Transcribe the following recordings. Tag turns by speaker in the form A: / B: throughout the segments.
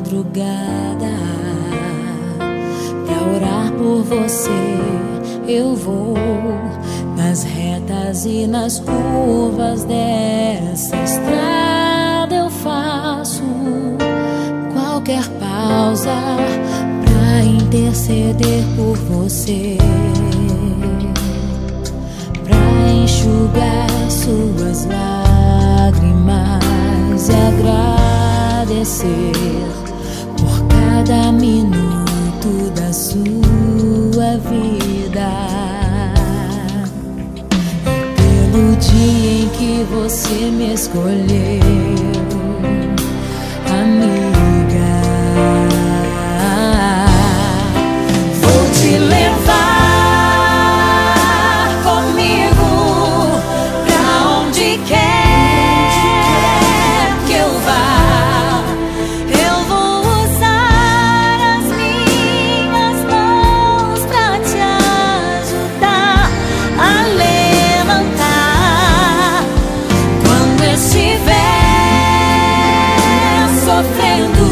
A: madrugada pra orar por você. Eu vou nas retas e nas curvas dessa estrada. Eu faço qualquer pausa pra interceder por você, pra enxugar suas lágrimas e agradecer por cada minuto da sua vida e pelo dia em que você me escolheu, amiga. Vou te levar comigo pra onde quer que eu vá. Eu vou usar as minhas mãos pra te ajudar a levantar quando estiver sofrendo,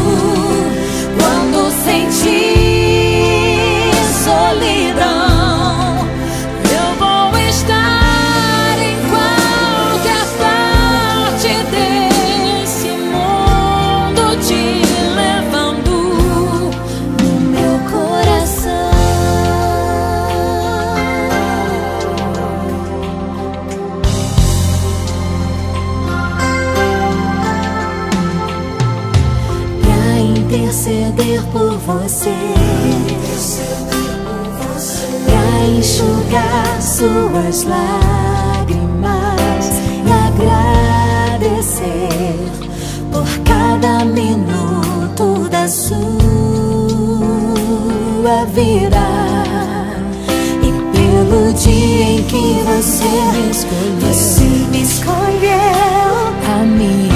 A: quando sentir solidão. Eu vou estar em qualquer parte desse mundo, te levando no meu coração. Pra interceder por você, pra enxugar suas lágrimas e agradecer por cada minuto da sua vida e pelo dia em que você me escolheu, amiga.